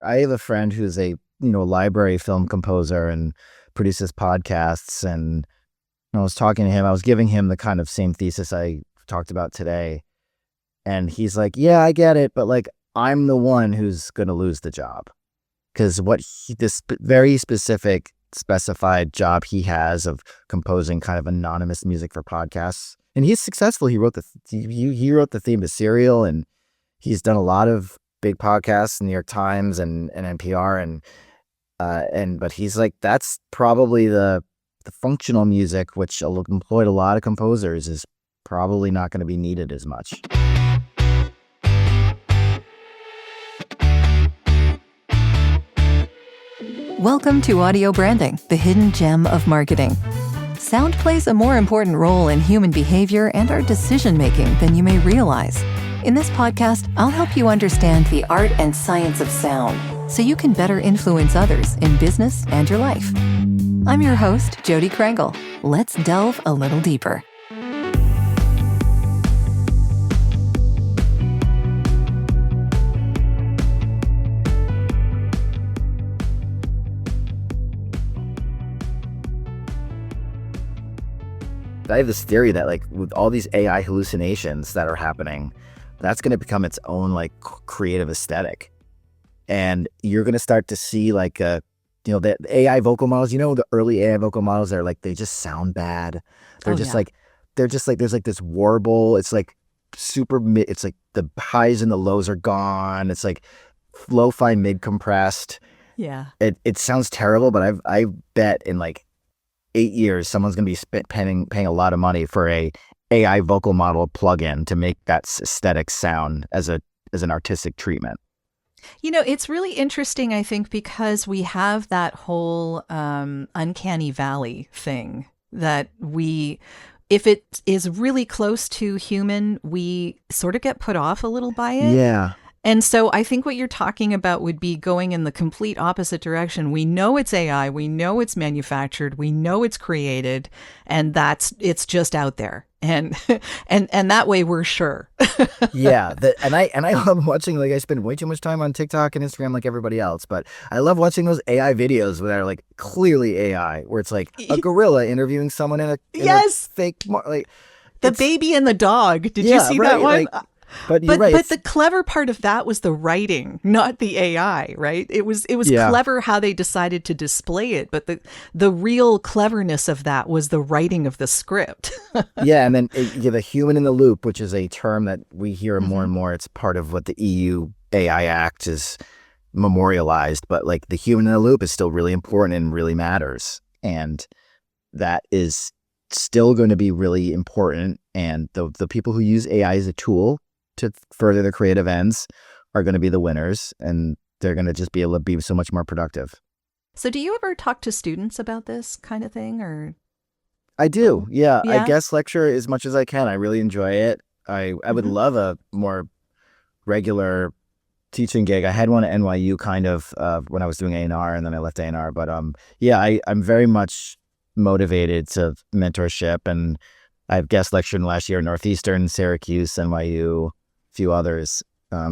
I have a friend who's a library film composer and produces podcasts. And when I was talking to him, I was giving him the kind of same thesis I talked about today. And he's like, yeah, I get it. But like, I'm the one who's going to lose the job because this very specified job he has of composing kind of anonymous music for podcasts. And he's successful. He wrote the theme to Serial, and he's done a lot of big podcasts, New York Times and NPR, but he's like, that's probably the functional music, which employed a lot of composers, is probably not going to be needed as much. Welcome to Audio Branding, the hidden gem of marketing. Sound plays a more important role in human behavior and our decision-making than you may realize. In this podcast, I'll help you understand the art and science of sound so you can better influence others in business and your life. I'm your host, Jodi Krangle. Let's delve a little deeper. I have this theory that like with all these AI hallucinations that are happening, that's going to become its own like creative aesthetic. And you're going to start to see like, the AI vocal models, the early AI vocal models are like, they just sound bad. They're just like, there's like this warble. It's like it's like the highs and the lows are gone. It's like lo-fi mid-compressed. Yeah. It sounds terrible, but I bet in like 8 years, someone's going to be paying a lot of money for a AI vocal model plugin to make that aesthetic sound as an artistic treatment. It's really interesting, I think, because we have that whole uncanny valley thing that if it is really close to human, we sort of get put off a little by it. Yeah. And so I think what you're talking about would be going in the complete opposite direction. We know it's AI, we know it's manufactured, we know it's created, and it's just out there. And that way we're sure. Yeah. And I love watching, like I spend way too much time on TikTok and Instagram like everybody else, but I love watching those AI videos that are like clearly AI, where it's like a gorilla interviewing someone in a fake, like the baby and the dog. Did you see that one? Like, But you're right. But the clever part of that was the writing, not the AI, right? It was clever how they decided to display it, but the real cleverness of that was the writing of the script. Yeah, and then the human in the loop, which is a term that we hear more and more. It's part of what the EU AI Act is memorialized, but like the human in the loop is still really important and really matters, and that is still going to be really important. And the people who use AI as a tool to further their creative ends are going to be the winners, and they're going to just be able to be so much more productive. So do you ever talk to students about this kind of thing, or? I do. Yeah. I guest lecture as much as I can. I really enjoy it. I would love a more regular teaching gig. I had one at NYU kind of when I was doing A&R, and then I left A&R. But I'm very much motivated to mentorship, and I've guest lectured in last year at Northeastern, Syracuse, NYU, a few others.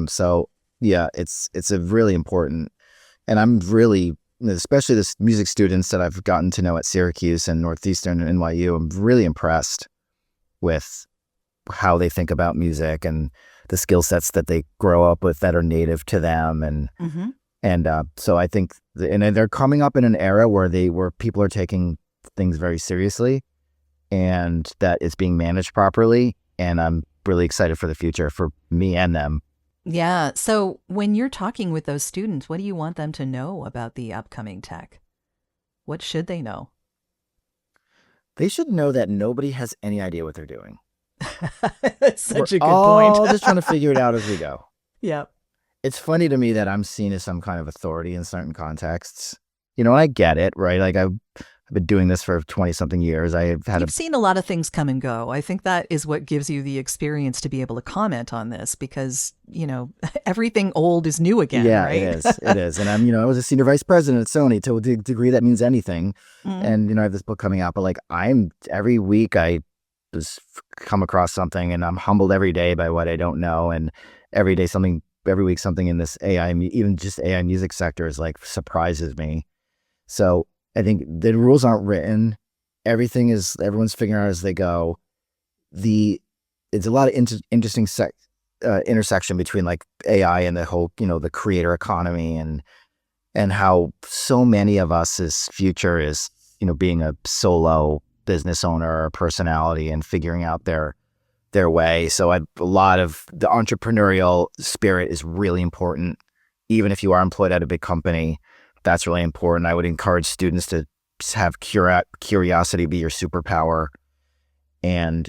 So yeah, it's a really important, and I'm really, especially the music students that I've gotten to know at Syracuse and Northeastern and NYU, I'm really impressed with how they think about music and the skill sets that they grow up with that are native to them. And so I think, and they're coming up in an era where people are taking things very seriously, and that it's being managed properly. And I'm really excited for the future for me and them. Yeah. So when you're talking with those students, what do you want them to know about the upcoming tech? What should they know? They should know that nobody has any idea what they're doing. That's such a good point. point. We're just trying to figure it out as we go. Yeah. It's funny to me that I'm seen as some kind of authority in certain contexts. And I get it, right? Like I've been doing this for 20-something years. You've seen a lot of things come and go. I think that is what gives you the experience to be able to comment on this, because, everything old is new again, right? Yeah, it is. And I was a senior vice president at Sony to a degree that means anything. And, I have this book coming out, but like every week I just come across something, and I'm humbled every day by what I don't know. And every day something every week something in this AI, even just AI music sector is like surprises me. So I think the rules aren't written. Everyone's figuring out as they go. It's a lot of interesting intersection between like AI and the whole, the creator economy and how so many of us's future is, being a solo business owner or personality and figuring out their way. So a lot of the entrepreneurial spirit is really important. Even if you are employed at a big company, that's really important. I would encourage students to have curiosity be your superpower. And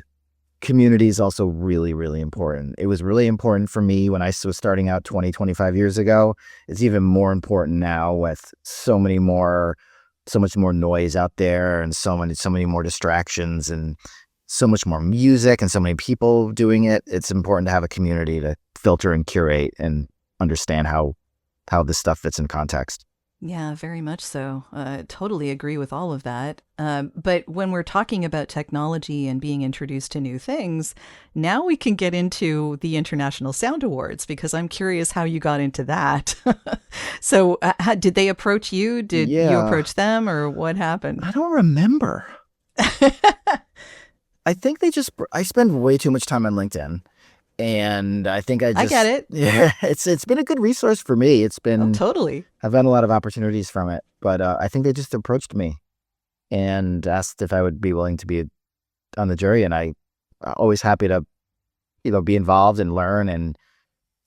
community is also really, really important. It was really important for me when I was starting out 25 years ago. It's even more important now with so much more noise out there and so many more distractions and so much more music and so many people doing it. It's important to have a community to filter and curate and understand how this stuff fits in context. Yeah, very much so. Totally agree with all of that. But when we're talking about technology and being introduced to new things, now we can get into the International Sound Awards, because I'm curious how you got into that. So did they approach you? Did you approach them, or what happened? I don't remember. I think I spend way too much time on LinkedIn. And I think I get it. Yeah, it's been a good resource for me. It's been totally. I've had a lot of opportunities from it, but I think they just approached me and asked if I would be willing to be on the jury, and I always happy to, be involved and learn. And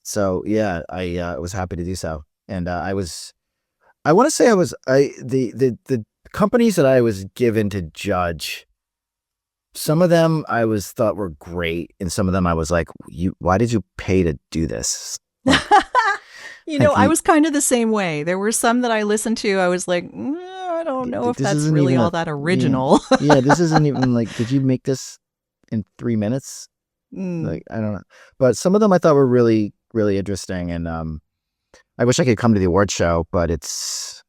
so yeah, I was happy to do so. And I want to say the companies that I was given to judge. Some of them I thought were great, and some of them I was like, why did you pay to do this? I was kind of the same way. There were some that I listened to. I was like, I don't know if that's really all that original. Yeah, this isn't even like, did you make this in 3 minutes? Like, I don't know. But some of them I thought were really, really interesting. And I wish I could come to the award show, but it's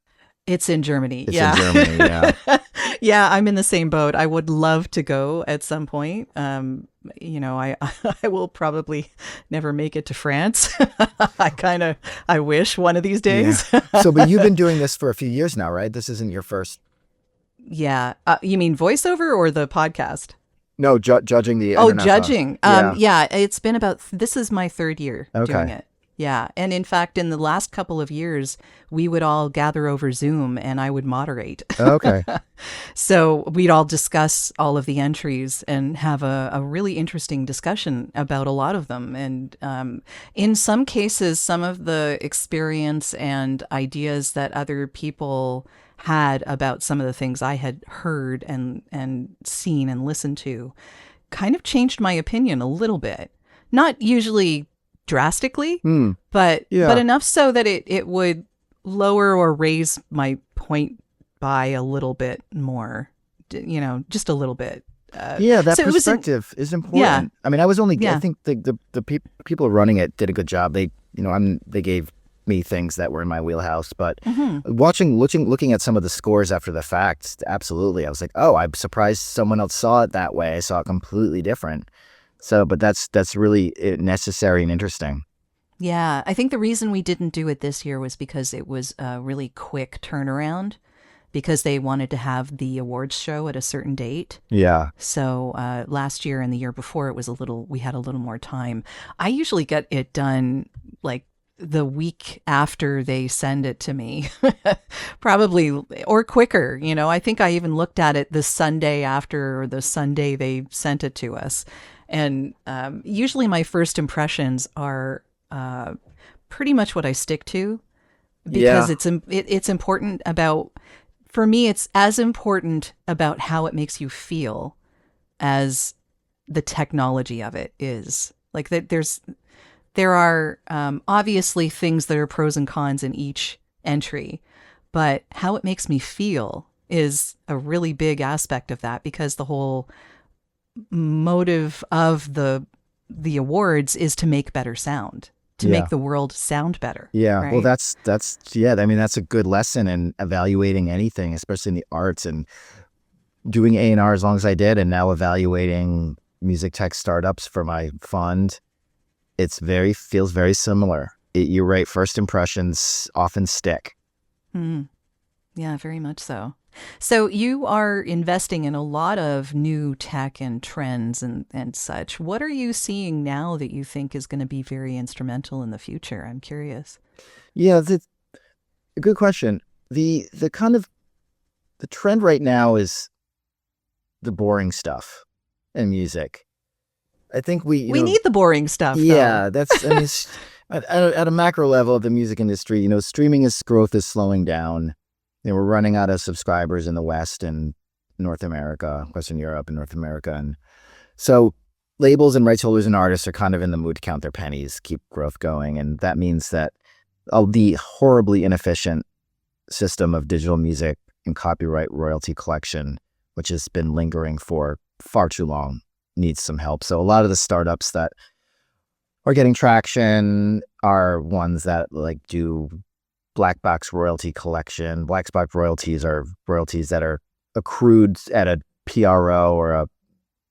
in Germany. In Germany, yeah. Yeah, I'm in the same boat. I would love to go at some point. I will probably never make it to France. I wish one of these days. Yeah. So, but you've been doing this for a few years now, right? This isn't your first. Yeah. You mean voiceover or the podcast? No, judging the. Judging. Yeah, it's been this is my third year doing it. Yeah. And in fact, in the last couple of years, we would all gather over Zoom and I would moderate. Okay. So we'd all discuss all of the entries and have a really interesting discussion about a lot of them. And in some cases, some of the experience and ideas that other people had about some of the things I had heard and seen and listened to kind of changed my opinion a little bit. Not usually drastically, but enough so that it would lower or raise my point by a little bit more, just a little bit. That perspective is important. Yeah. I mean, I think the people running it did a good job. They gave me things that were in my wheelhouse, but looking at some of the scores after the fact, absolutely. I was like, oh, I'm surprised someone else saw it that way. I saw it completely different. So, but that's really necessary and interesting. Yeah, I think the reason we didn't do it this year was because it was a really quick turnaround, because they wanted to have the awards show at a certain date. Yeah. So last year and the year before, we had a little more time. I usually get it done like the week after they send it to me, probably, or quicker. I think I even looked at it the Sunday after, or the Sunday they sent it to us. And usually my first impressions are pretty much what I stick to, because it's important for me, it's as important about how it makes you feel as the technology of it is. Like that there are obviously things that are pros and cons in each entry, but how it makes me feel is a really big aspect of that, because the whole motive of the awards is to make better sound, to make the world sound better. Yeah. Right? Well, that's I mean, that's a good lesson in evaluating anything, especially in the arts, and doing A&R as long as I did, and now evaluating music tech startups for my fund. Feels very similar. you're right. First impressions often stick. Mm. Yeah, very much so. So you are investing in a lot of new tech and trends and such. What are you seeing now that you think is going to be very instrumental in the future? I'm curious. Yeah, it's a good question. The kind of the trend right now is the boring stuff in music. I think We need the boring stuff, though. yeah, that's, I mean, at a macro level of the music industry, streaming growth is slowing down. We're running out of subscribers in the West and North America, Western Europe and North America. And so labels and rights holders and artists are kind of in the mood to count their pennies, keep growth going. And that means that the horribly inefficient system of digital music and copyright royalty collection, which has been lingering for far too long, needs some help. So a lot of the startups that are getting traction are ones that like do black box royalty collection. Black box royalties are royalties that are accrued at a PRO or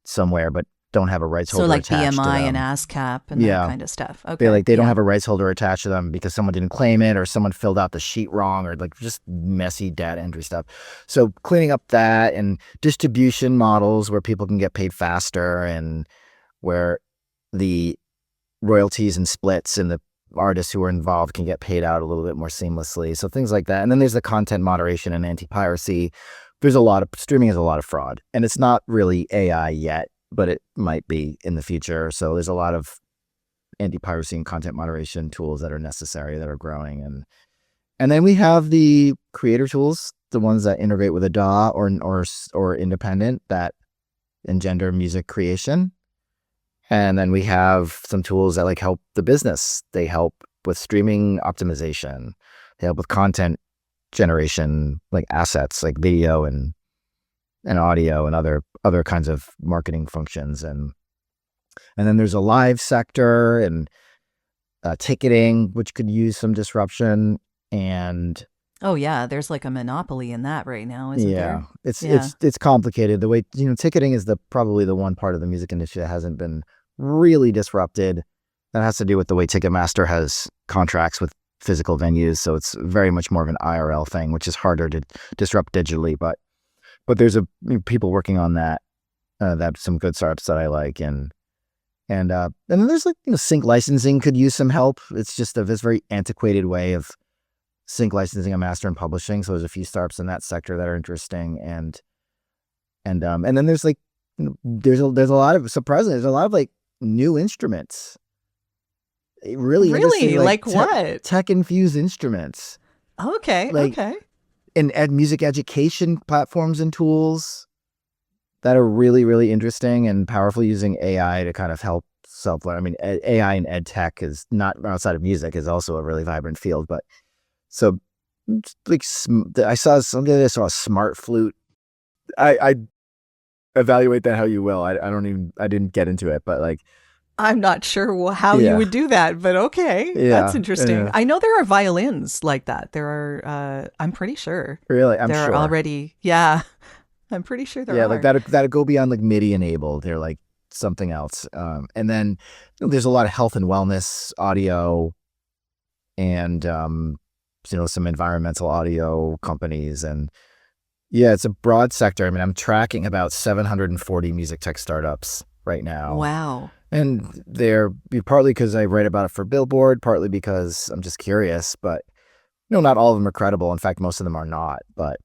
somewhere, but don't have a rights holder So like attached to BMI and them. ASCAP and that kind of stuff. They Okay. don't have a rights holder attached to them because someone didn't claim it or someone filled out the sheet wrong or like just messy data entry stuff. So cleaning up that and distribution models where people can get paid faster and where the royalties and splits and the artists who are involved can get paid out a little bit more seamlessly. So things like that. And then there's the content moderation and anti-piracy. Streaming has a lot of fraud, and it's not really AI yet, but it might be in the future. So there's a lot of anti-piracy and content moderation tools that are necessary, that are growing. And then we have the creator tools, the ones that integrate with a DAW or independent that engender music creation. And then we have some tools that like help the business. They help with streaming optimization. They help with content generation, like assets, like video and audio and other kinds of marketing functions. And then there's a live sector and ticketing, which could use some disruption. And oh yeah, there's like a monopoly in that right now, isn't there? It's complicated. The way ticketing is probably the one part of the music industry that hasn't been really disrupted. That has to do with the way Ticketmaster has contracts with physical venues, so it's very much more of an IRL thing, which is harder to disrupt digitally. But there's people working on that. That's some good startups that I like, and then there's like sync licensing could use some help. It's just this very antiquated way of sync licensing and master and publishing. So there's a few startups in that sector that are interesting, and then there's like there's a lot of surprisingly there's a lot of like new instruments. Really like what? Tech infused instruments. Okay. Okay. And music education platforms and tools that are really, really interesting and powerful, using AI to kind of help self-learn. I mean, AI and ed tech is not outside of music, is also a really vibrant field. But so like I saw a smart flute. I evaluate that how you will. I didn't get into it, but like, I'm not sure how you would do that, but okay. Yeah, that's interesting. Yeah. I know there are violins like that. There are, I'm pretty sure. Really? I'm there sure. Are already, yeah. I'm pretty sure there are. Yeah, like that go beyond like MIDI enabled. They're like something else. And then there's a lot of health and wellness audio and, some environmental audio companies. And yeah, it's a broad sector. I mean, I'm tracking about 740 music tech startups right now. Wow. And they're partly because I write about it for Billboard, partly because I'm just curious, but not all of them are credible. In fact, most of them are not, but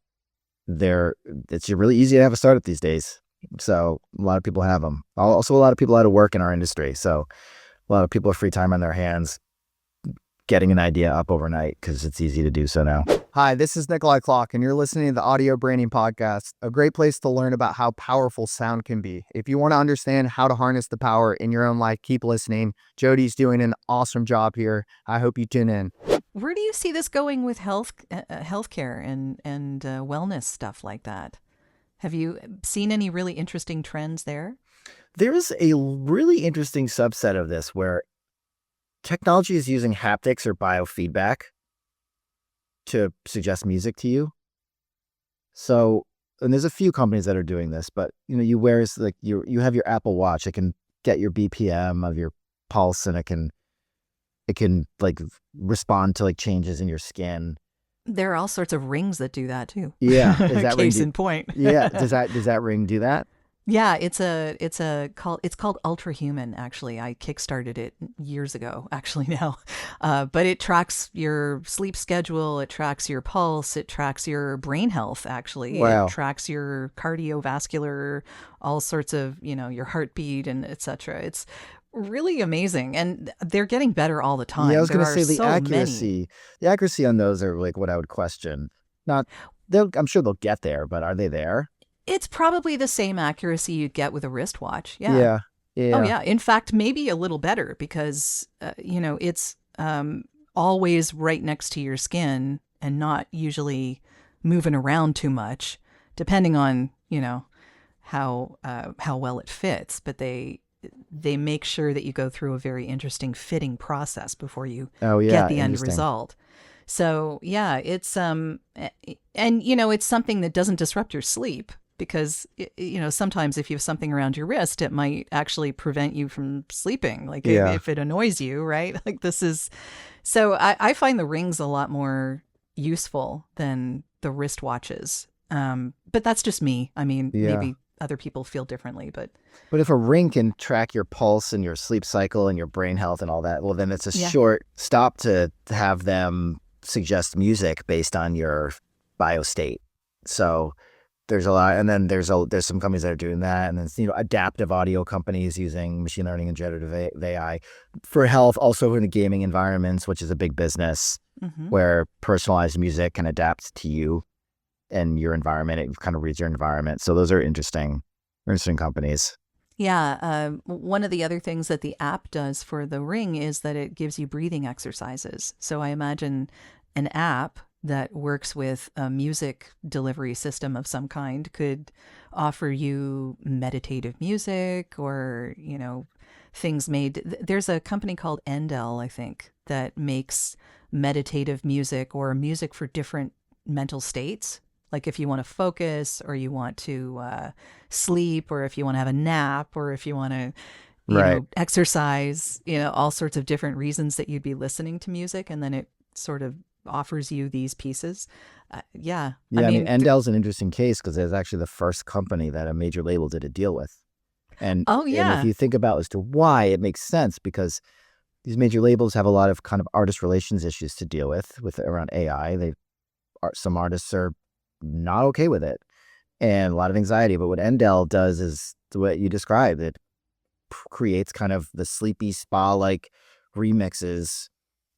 it's really easy to have a startup these days. So a lot of people have them. Also, a lot of people out of work in our industry. So a lot of people have free time on their hands getting an idea up overnight because it's easy to do so now. Hi, this is Nikolai Clock, and you're listening to the Audio Branding Podcast, a great place to learn about how powerful sound can be. If you want to understand how to harness the power in your own life, keep listening. Jodi's doing an awesome job here. I hope you tune in. Where do you see this going with healthcare and wellness stuff like that? Have you seen any really interesting trends there? There's a really interesting subset of this where technology is using haptics or biofeedback to suggest music to you. So, and there's a few companies that are doing this, but you wear like you have your Apple Watch. It can get your BPM of your pulse, and it it can like respond to like changes in your skin. There are all sorts of rings that do that too. Yeah, is that ring? Case in point. Yeah, does that ring do that? Yeah, it's called Ultra Human. Actually, I kickstarted it years ago. Actually, now, but it tracks your sleep schedule. It tracks your pulse. It tracks your brain health. Actually, it Wow. tracks your cardiovascular, all sorts of your heartbeat and etc. It's really amazing, and they're getting better all the Yeah, I time. was There gonna are say so many. the accuracy on those are like what I would question. Not, I'm sure they'll get there, but are they there? It's probably the same accuracy you'd get with a wristwatch. Yeah. Yeah, Oh, yeah, yeah. In fact, maybe a little better because, it's always right next to your skin and not usually moving around too much, depending on, how well it fits. But they make sure that you go through a very interesting fitting process before you oh get yeah, the end interesting. result. So yeah, and it's something that doesn't disrupt your sleep because sometimes if you have something around your wrist, it might actually prevent you from sleeping. Like Yeah. if it annoys you, right? Like this is so I find the rings a lot more useful than the wristwatches. But that's just me. I mean, Yeah. maybe other people feel differently, but But if a ring can track your pulse and your sleep cycle and your brain health and all that, well, then it's a yeah. short stop to have them suggest music based on your bio state. So there's a lot, and then there's some companies that are doing that, and then adaptive audio companies using machine learning and generative AI for health, also in the gaming environments, which is a big business Hmm. where personalized music can adapt to you and your environment. It kind of reads your environment. So those are interesting companies. Yeah, one of the other things that the app does for the ring is that it gives you breathing exercises. So I imagine an app that works with a music delivery system of some kind could offer you meditative music or, things made. There's a company called Endel, I think, that makes meditative music or music for different mental states. Like if you want to focus or you want to sleep or if you want to have a nap or if you want to, Right. exercise, all sorts of different reasons that you'd be listening to music. And then it sort of offers you these pieces. Yeah. I Yeah, I mean, mean, Endel's an interesting case because it's actually the first company that a major label did a deal with. oh, And if yeah. you think about as to why, it makes sense because these major labels have a lot of kind of artist relations issues to deal with around AI. Some artists are not okay with it and a lot of anxiety. But what Endel does is what you described. It creates kind of the sleepy spa like remixes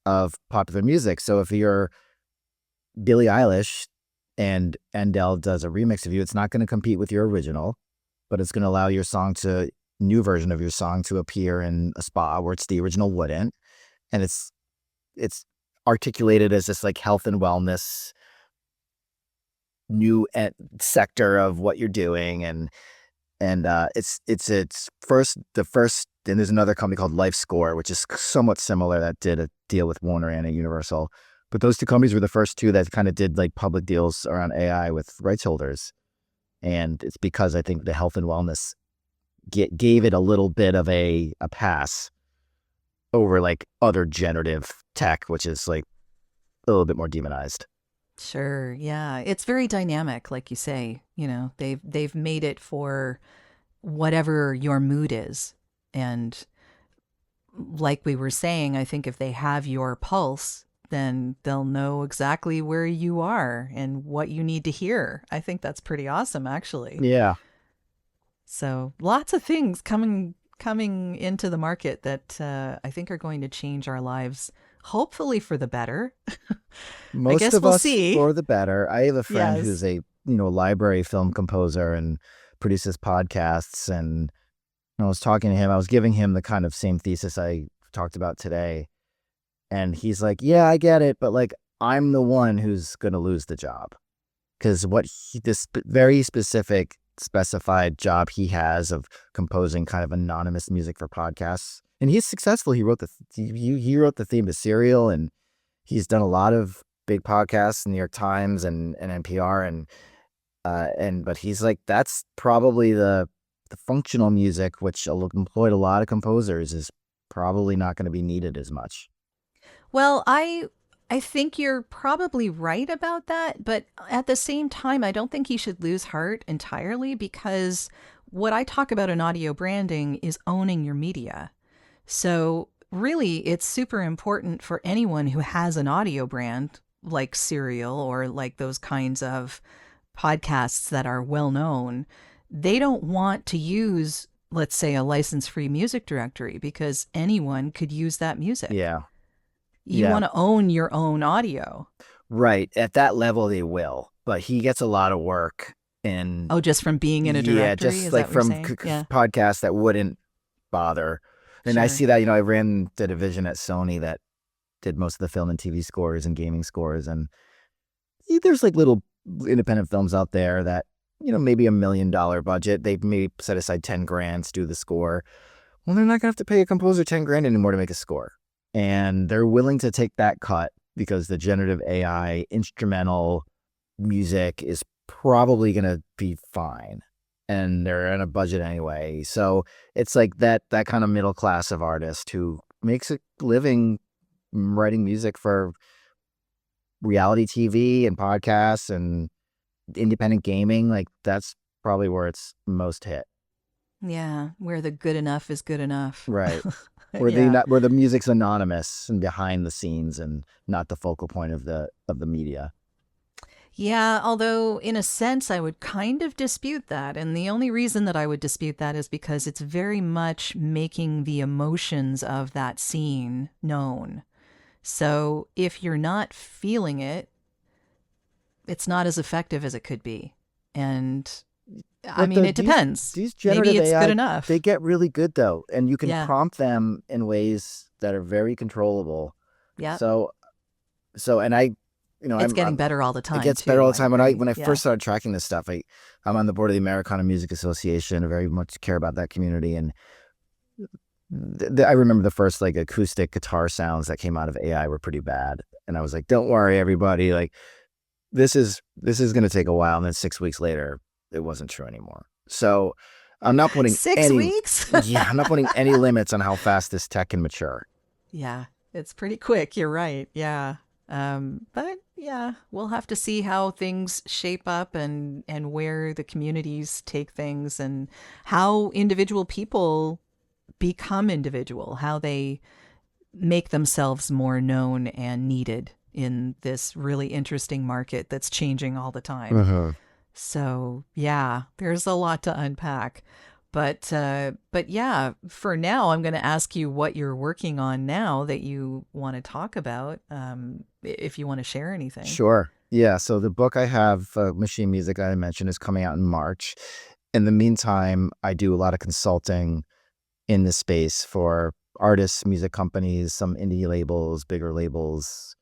of popular music. So if you're Billie Eilish and Endel does a remix of you, it's not going to compete with your original, but it's going to allow your new version of your song to appear in a spa where it's the original wouldn't. And it's articulated as this like health and wellness new sector of what you're doing. And it's first, and there's another company called Life Score, which is somewhat similar that did a deal with Warner and Universal. But those two companies were the first two that kind of did like public deals around AI with rights holders. And it's because I think the health and wellness gave it a little bit of a pass over like other generative tech, which is like a little bit more demonized. Sure. Yeah. It's very dynamic, like you say. They've made it for whatever your mood is. And like we were saying, I think if they have your pulse, then they'll know exactly where you are and what you need to hear. I think that's pretty awesome, actually. Yeah. So lots of things coming into the market that I think are going to change our lives, hopefully for the better. I Most guess of we'll us see. for the better. I have a friend who's Yes. a, library film composer and produces podcasts. And I was talking to him, I was giving him the kind of same thesis I talked about today. And he's like, yeah, I get it. But like, I'm the one who's going to lose the job because this very specific specified job he has of composing kind of anonymous music for podcasts. And he's successful. He wrote he wrote the theme to Serial, and he's done a lot of big podcasts in New York Times and NPR but he's like, that's probably the functional music, which employed a lot of composers, is probably not going to be needed as much. Well, I think you're probably right about that, but at the same time, I don't think he should lose heart entirely, because what I talk about in audio branding is owning your media. So, really, it's super important for anyone who has an audio brand like Serial or like those kinds of podcasts that are well known. They don't want to use, let's say, a license free music directory, because anyone could use that music. Yeah. You Yeah. want to own your own audio. Right. At that level, they will. But he gets a lot of work. And Oh, just from being in a yeah, directory? just Is like that what you're from saying? Yeah, podcasts that wouldn't bother. And I sure. see that, I ran the division at Sony that did most of the film and TV scores and gaming scores. And there's like little independent films out there that, maybe $1 million budget. They may set aside 10 grand to do the score. Well, they're not gonna have to pay a composer 10 grand anymore to make a score. And they're willing to take that cut because the generative AI instrumental music is probably gonna be fine. And they're on a budget anyway. So it's like that kind of middle class of artist who makes a living writing music for reality TV and podcasts and independent gaming. Like that's probably where it's most hit. Yeah, where the good enough is good enough. Right. Where Yeah. where the music's anonymous and behind the scenes and not the focal point of the media. Yeah, although in a sense I would kind of dispute that. And the only reason that I would dispute that is because it's very much making the emotions of that scene known. So if you're not feeling it, it's not as effective as it could be. And I mean, it depends. These Maybe generative it's AI, good enough. they get really good though, and you can Yeah. prompt them in ways that are very controllable. Yeah. So, and I, It's getting better all the time. It gets too, better all the I time. agree. When I Yeah. first started tracking this stuff, I'm on the board of the Americana Music Association. I very much care about that community, and I remember the first like acoustic guitar sounds that came out of AI were pretty bad, and I was like, "Don't worry, everybody. Like, this is going to take a while." And then 6 weeks later, it wasn't true anymore. So I'm not putting 6 weeks? Yeah, I'm not putting any limits on how fast this tech can mature. Yeah, it's pretty quick. You're right. Yeah. But yeah, we'll have to see how things shape up and where the communities take things and how individual people become individual, how they make themselves more known and needed in this really interesting market that's changing all the time. Uh-huh. So yeah, there's a lot to unpack. But yeah, for now, I'm going to ask you what you're working on now that you want to talk about, if you want to share anything. Sure. Yeah. So the book I have, Machine Music, that I mentioned, is coming out in March. In the meantime, I do a lot of consulting in this space for artists, music companies, some indie labels, bigger labels,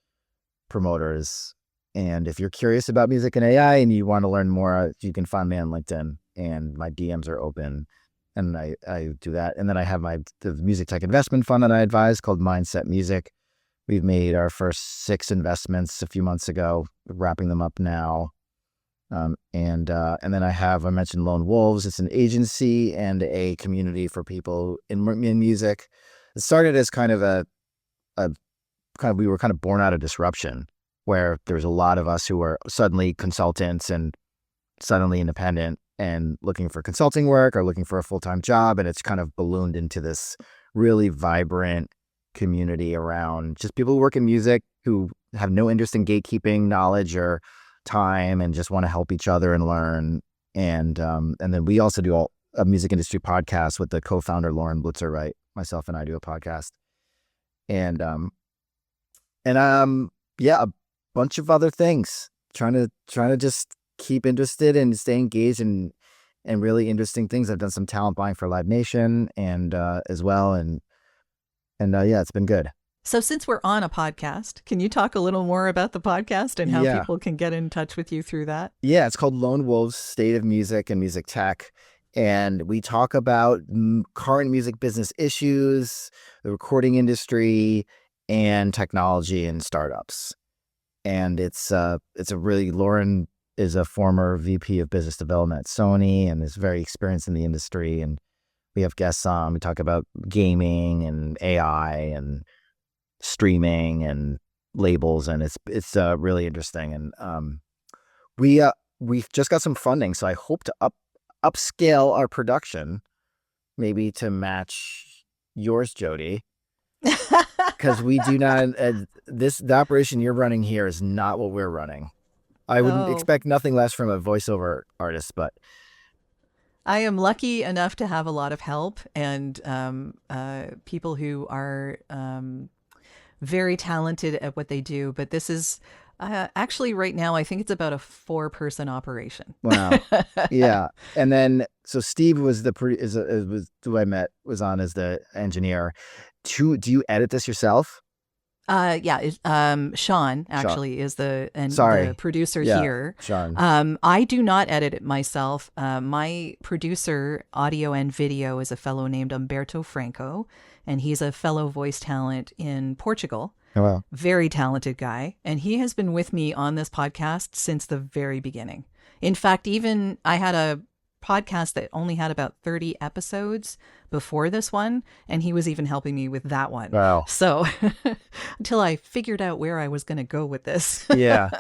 promoters. And if you're curious about music and AI and you want to learn more, you can find me on LinkedIn, and my DMs are open. And I do that. And then I have the music tech investment fund that I advise called Mindset Music. We've made our first 6 investments a few months ago, wrapping them up now. And then I mentioned Lone Wolves. It's an agency and a community for people in music. It started as we were kind of born out of disruption, where there's a lot of us who were suddenly consultants and suddenly independent and looking for consulting work or looking for a full-time job. And it's kind of ballooned into this really vibrant community around just people who work in music who have no interest in gatekeeping knowledge or time and just want to help each other and learn. And then we also do a music industry podcast with the co-founder Lauren Blitzer, right? Myself and I do a podcast. And a bunch of other things, trying to just keep interested and stay engaged in really interesting things. I've done some talent buying for Live Nation and as well, and yeah, it's been good. So since we're on a podcast, can you talk a little more about the podcast and how people can get in touch with you through that? Yeah, it's called Lone Wolves: State of Music and Music Tech. And we talk about current music business issues, the recording industry, and technology and startups. And Lauren is a former VP of business development at Sony and is very experienced in the industry. And we have guests on. We talk about gaming and AI and streaming and labels, and it's really interesting. And we've just got some funding, so I hope to upscale our production, maybe to match yours, Jodi. Because we do not the operation you're running here is not what we're running. I would expect nothing less from a voiceover artist, but I am lucky enough to have a lot of help and people who are very talented at what they do. But this is actually right now, I think it's about a 4-person operation. Wow. Yeah. And then, so Steve was who I met, was on as the engineer. Do you edit this yourself? Sean actually is the producer here. Sean. I do not edit it myself. My producer, audio and video, is a fellow named Humberto Franco, and he's a fellow voice talent in Portugal. Oh, wow. Very talented guy. And he has been with me on this podcast since the very beginning. In fact, even I had a podcast that only had about 30 episodes before this one, and he was even helping me with that one. Wow. So until I figured out where I was going to go with this. Yeah.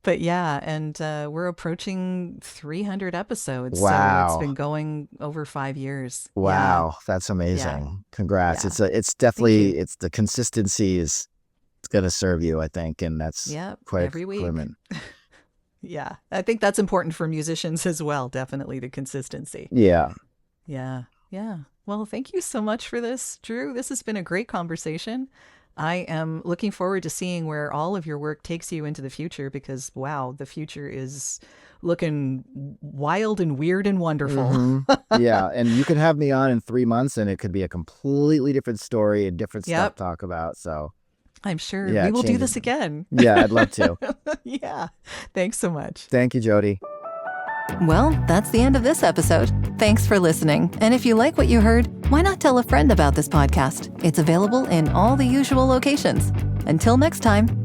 But yeah, and we're approaching 300 episodes. Wow. So it's been going over 5 years. Wow. Yeah. That's amazing. Yeah. Congrats. Yeah. It's definitely, it's the consistency it's going to serve you, I think. And that's quite every week. equipment. Yeah. I think that's important for musicians as well. Definitely the consistency. Yeah. Yeah. Yeah. Well, thank you so much for this, Drew. This has been a great conversation. I am looking forward to seeing where all of your work takes you into the future because, wow, the future is looking wild and weird and wonderful. Mm-hmm. Yeah. And you could have me on in 3 months and it could be a completely different story and different stuff to talk about. So I'm sure we will do this again. Yeah, I'd love to. Yeah. Thanks so much. Thank you, Jodi. Well, that's the end of this episode. Thanks for listening. And if you like what you heard, why not tell a friend about this podcast? It's available in all the usual locations. Until next time.